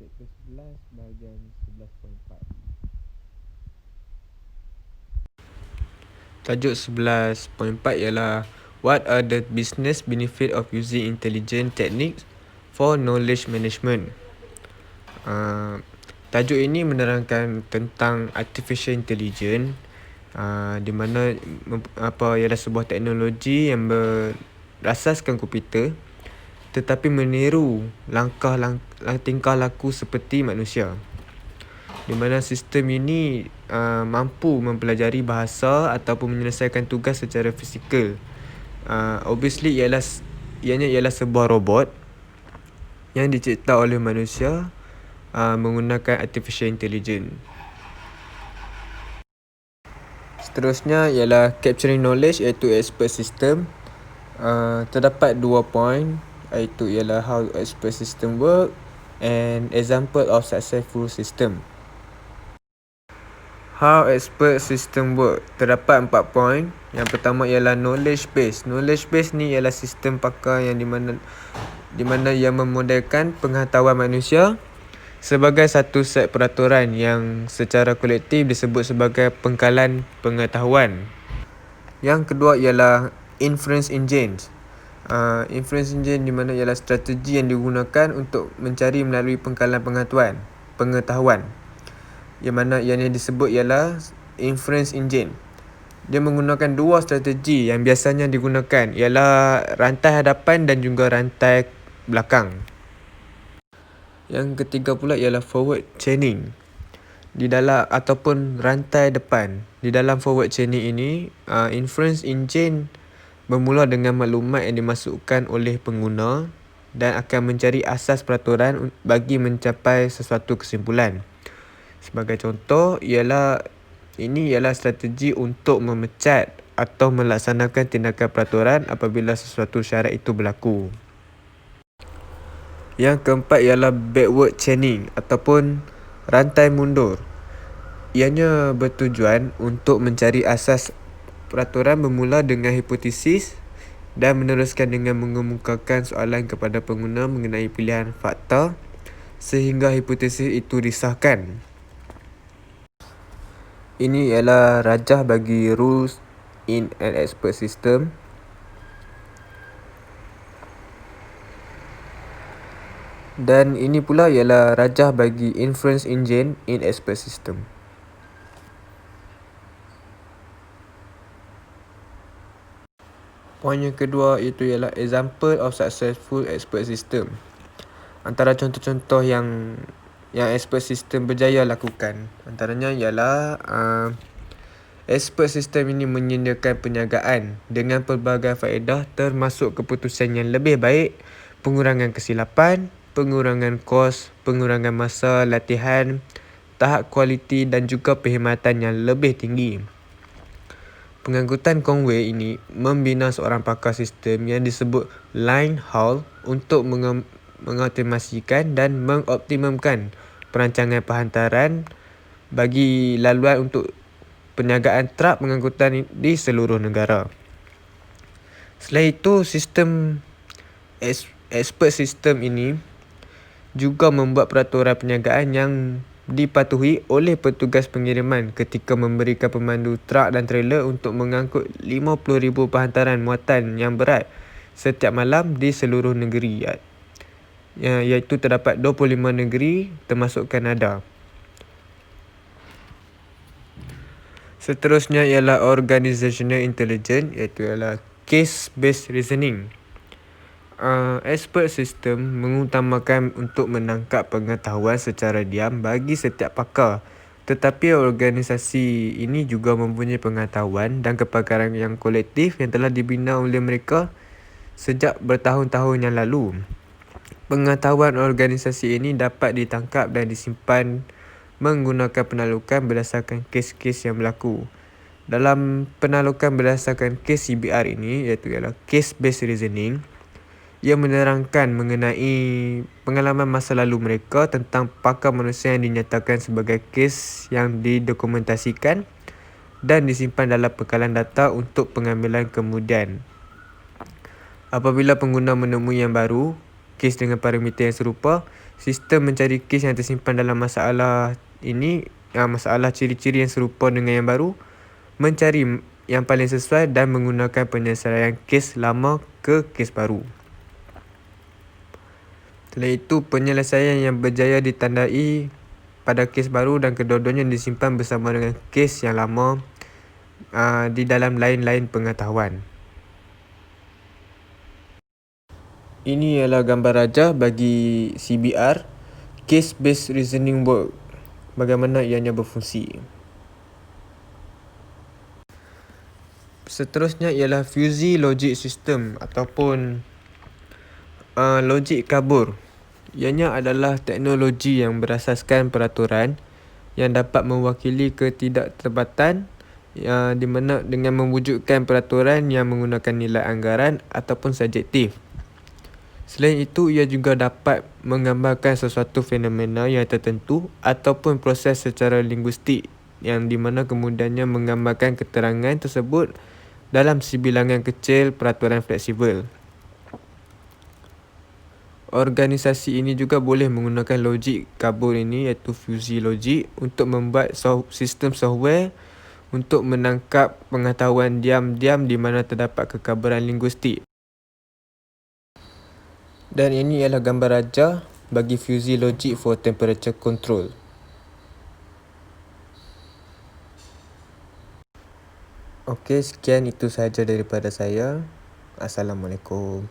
Aspek ke-11 bahagian 11.4. Tajuk 11.4 ialah What are the business benefit of using intelligent techniques for knowledge management? Tajuk ini menerangkan tentang artificial intelligence, di mana ialah sebuah teknologi yang berasaskan komputer tetapi meniru tingkah laku seperti manusia, di mana sistem ini mampu mempelajari bahasa ataupun menyelesaikan tugas secara fizikal. Obviously ianya ialah sebuah robot yang dicipta oleh manusia menggunakan artificial intelligence. Seterusnya ialah capturing knowledge, iaitu expert system. Terdapat 2 point, iaitu ialah how expert system work and example of successful system. How expert system work, terdapat 4 point. Yang pertama ialah knowledge base. Knowledge base ni ialah sistem pakar yang di mana ia memodelkan pengetahuan manusia sebagai satu set peraturan yang secara kolektif disebut sebagai pengkalan pengetahuan. Yang kedua ialah inference engine. Inference engine di mana ialah strategi yang digunakan untuk mencari melalui pengkalan pengetahuan, yang mana ianya disebut ialah inference engine. Dia menggunakan dua strategi yang biasanya digunakan, ialah rantai hadapan dan juga rantai belakang. Yang ketiga pula ialah forward chaining. Di dalam ataupun rantai depan. Di dalam forward chaining ini, inference engine bermula dengan maklumat yang dimasukkan oleh pengguna dan akan mencari asas peraturan bagi mencapai sesuatu kesimpulan. Sebagai contoh, ialah strategi untuk memecat atau melaksanakan tindakan peraturan apabila sesuatu syarat itu berlaku. Yang keempat ialah backward chaining ataupun rantai mundur. Ianya bertujuan untuk mencari asas peraturan bermula dengan hipotesis dan meneruskan dengan mengemukakan soalan kepada pengguna mengenai pilihan fakta sehingga hipotesis itu disahkan. Ini ialah rajah bagi rules in an expert system. Dan ini pula ialah rajah bagi inference engine in expert system. Poin yang kedua itu ialah example of successful expert system. Antara contoh-contoh yang expert system berjaya lakukan, antaranya ialah expert system ini menyediakan perniagaan dengan pelbagai faedah termasuk keputusan yang lebih baik, pengurangan kesilapan, pengurangan kos, pengurangan masa latihan, tahap kualiti dan juga perkhidmatan yang lebih tinggi. Pengangkutan Conway ini membina seorang pakar sistem yang disebut Line Hall untuk mengoptimasikan dan mengoptimumkan perancangan penghantaran bagi laluan untuk perniagaan truk pengangkutan di seluruh negara. Selain itu, sistem expert system ini juga membuat peraturan perniagaan yang dipatuhi oleh petugas pengiriman ketika memberikan pemandu truk dan trailer untuk mengangkut 50,000 penghantaran muatan yang berat setiap malam di seluruh negeri, iaitu terdapat 25 negeri termasuk Kanada. Seterusnya ialah organizational intelligence, iaitu ialah case-based reasoning. Expert system mengutamakan untuk menangkap pengetahuan secara diam bagi setiap pakar, tetapi organisasi ini juga mempunyai pengetahuan dan kepakaran yang kolektif yang telah dibina oleh mereka sejak bertahun-tahun yang lalu. Pengetahuan organisasi ini dapat ditangkap dan disimpan menggunakan penalukan berdasarkan kes-kes yang berlaku. Dalam penalukan berdasarkan kes CBR ini, iaitu ialah case-based reasoning, ia menerangkan mengenai pengalaman masa lalu mereka tentang pakar manusia yang dinyatakan sebagai kes yang didokumentasikan dan disimpan dalam bekalan data untuk pengambilan kemudian. Apabila pengguna menemui yang baru, kes dengan parameter yang serupa. Sistem mencari kes yang tersimpan dalam masalah ini, masalah ciri-ciri yang serupa dengan yang baru, mencari yang paling sesuai dan menggunakan penyelesaian kes lama ke kes baru. Setelah itu, penyelesaian yang berjaya ditandai pada kes baru dan kedua-duanya disimpan bersama dengan kes yang lama di dalam lain-lain pengetahuan. Ini ialah gambar rajah bagi CBR, Case Based Reasoning Work, bagaimana ianya berfungsi. Seterusnya ialah Fuzzy Logic System ataupun logik kabur. Ianya adalah teknologi yang berasaskan peraturan yang dapat mewakili ketidaktertibatan, di mana dengan mewujudkan peraturan yang menggunakan nilai anggaran ataupun subjektif. Selain itu, ia juga dapat menggambarkan sesuatu fenomena yang tertentu ataupun proses secara linguistik, yang di mana kemudiannya menggambarkan keterangan tersebut dalam sebilangan kecil peraturan fleksibel. Organisasi ini juga boleh menggunakan logik kabur ini, iaitu fuzzy logic, untuk membuat sistem software untuk menangkap pengetahuan diam-diam di mana terdapat kekabaran linguistik. Dan ini ialah gambar rajah bagi fuzzy logic for temperature control. Okey, sekian itu sahaja daripada saya. Assalamualaikum.